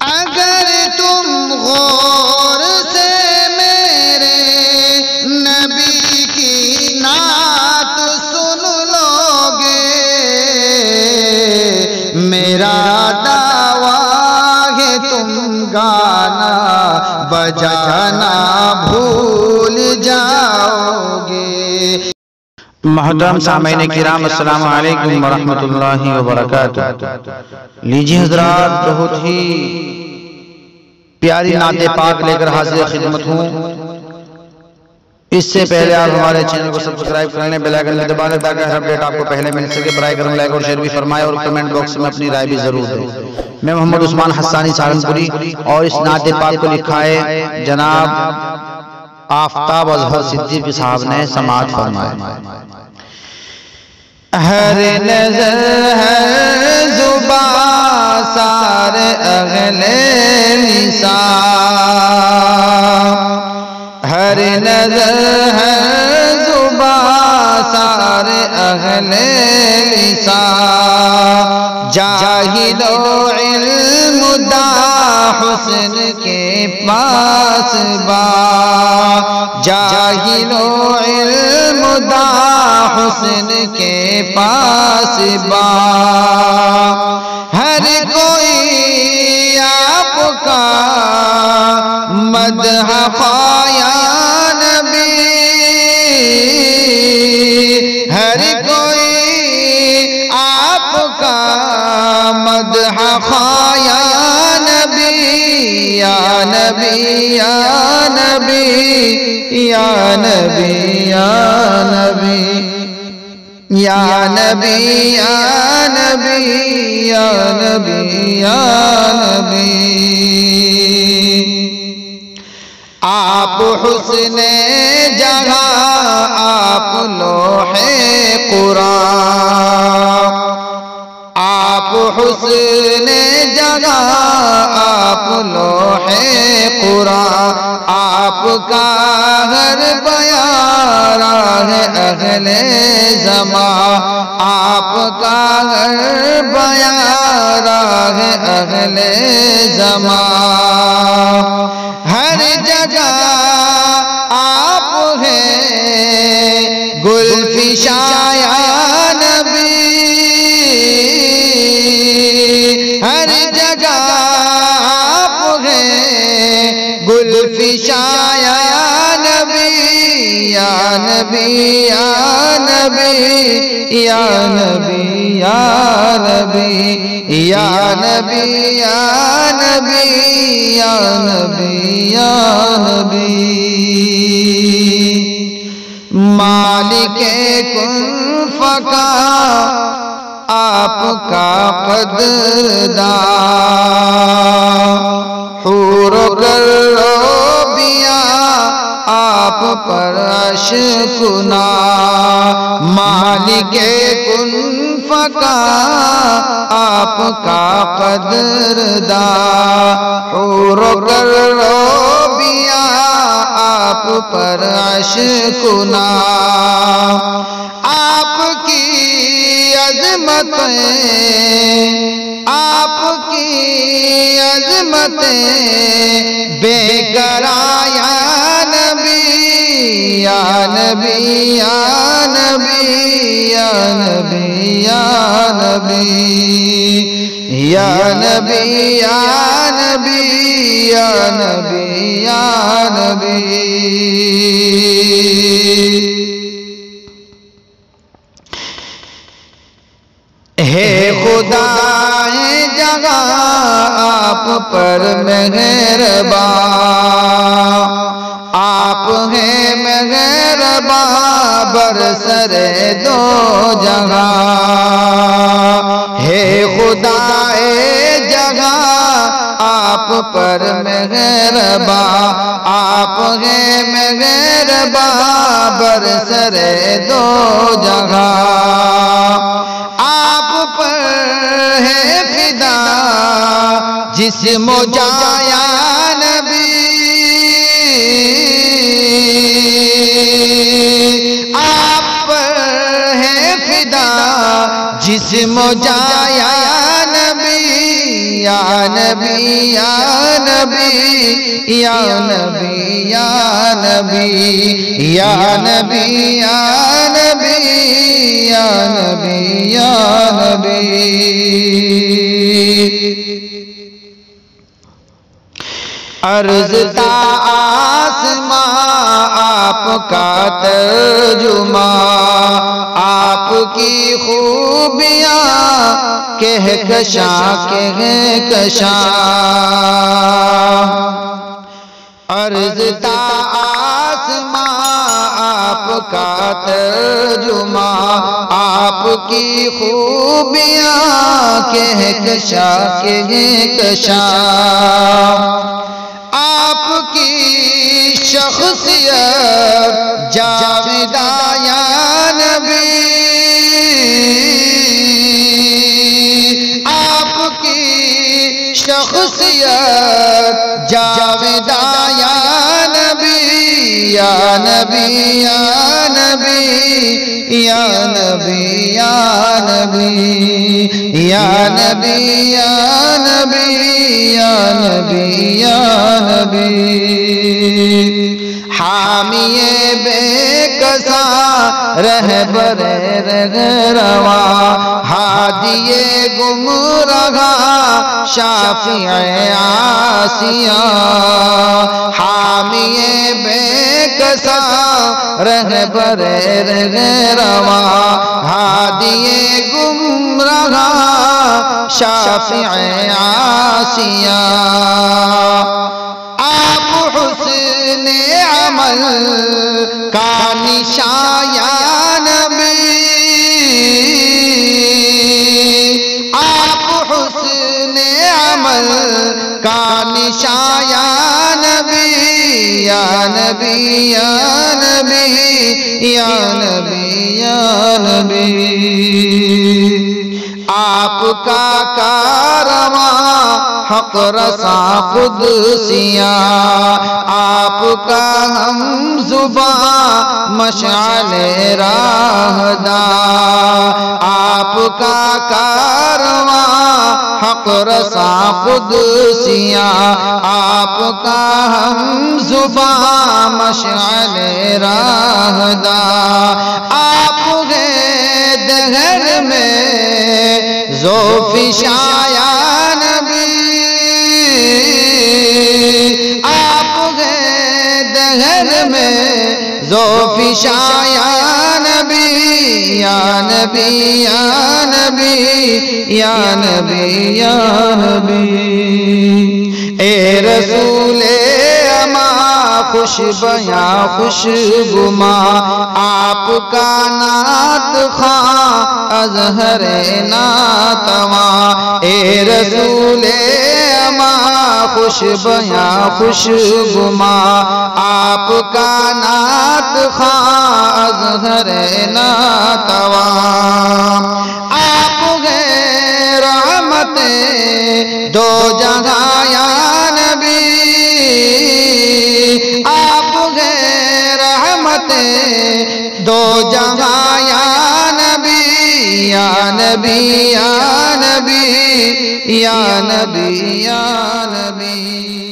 अगर तुम गौर से मेरे नबी की नात सुन लोगे, मेरा दावा है तुम गाना बजाना भूल जाओगे। मोहतरम सामईन किराम अस्सलाम वालेकुम वरहमतुल्लाहि वबरकातुहू। लीजिए हजरात, बहुत ही प्यारी नाते पाक लेकर हाजिर खिदमत हूँ। इससे पहले आप हमारे चैनल को सब्सक्राइब कर लें, बेल आइकन दबा लें ताकि हर अपडेट आपको पहले मिल सके। बराए करम लाइक और शेयर भी फरमाएं और कमेंट बॉक्स में अपनी राय भी जरूर दें। मैं मोहम्मद उस्मान हस्सानी सहारनपुरी और इस नाते पाक को लिखा है जनाब आफ्ताब अजहर सिद्दीकी साहब ने समाअत फरमाए। हर नजर है जुबां सारे अगले निसा, हर नजर है जुबां सारे अगले निसा, जाहिलो इल्म दा हुस्न के पास बा, जाहिलो इल्म दा हुस्न के पास बा, हर कोई आपका मदह खाया नबी, हर कोई आपका मदह खाया नबी, या नबी या नबी या नबी या नबी या नबी या नबी या नबी या नबी। आप हुस्ने जहां आप लोहे कुरान, आप हुस्ने जगह आप लोहे कुरान, आपका हर बयारा है अगले ज़मा, आपका हर बयारा है अगले ज़मा, हर जगह आप हैं गुलफिशाया नबी, हर जगह आप हैं गुलफिशाया नबी, या नबी या नबी या नबी या नबी या नबी या नबी या नबी या नबी। मालिके कुन फका आपका कदरदान, हूरो करो बिया आप पर अशकुना, मालिके कुन फका आपका कदरदान, हूरो करो बिया आप पर अशकुना, आपकी अज़मतें आपकी अज़मतें बेकराया नबी, या नबी या नबी या नबी या नबी या नबी या नबी या नबी या नबी। हे खुदा जगह आप पर मेहरबान, आप हैं मेहरबान बरसरे दो जगह, हे खुदा जगह आप पर मेहरबान, आप हैं मेहरबान बरसरे दो जगह, है फिदा जिस्म जाया नबी, आप पर है फिदा जिस्म जाया नबी, या नबी या नबी या नबी या नबी या नबी या नबी या नबी या नबी। अर्ज़ ता आसमां आपका तर्जुमा, आपकी खूबियाँ कहकशा कहकशा। अर्ज़ ता आसमां आपका तर्जुमा, आपकी खूबियाँ कहकशा कहकशा। आपकी शख्सियत जाविदा या नबी, आपकी शख्सियत जाविदा या नबी या नबी या नबी या नबी या नबी या नबी या नबी या नबी या नबी। हामिए बेकसा रहबरे रहरवा, हादिए गुमराहा शाफिए आसिया। हामिए बेकसा रहबरे रहरवा, हादिए गुमराहा शाफिए आसिया। आप हुस्ने अमल का निशान या नबी, आप हुस्ने अमल का निशान या नबी या नबी या नबी या नबी या नबी। आपका कारवां हक रसा खुदसिया, आपका हम जुबां मशाले राहदा। आपका कारवां हक रसा खुदसिया, आपका हम जुबां मशाले राहदा। आप गए दहर में ज़ोफ़िशाया नबी, आप गए दहर में ज़ोफ़िशाया नबी या नबी या नबी या नबी या नबी। ए रसूले अमा खुश बया खुशगुमा, आपका नात खां अज़हरे नातवा। ए रसूले अमा खुश बया खुशगुमा, आपका नात खां अज़हरे नातवा। आप गए रहमते दो जहां या नबी, आप गए रहमते दो जहां या नबी या नबी या नबी या नबी या नबी।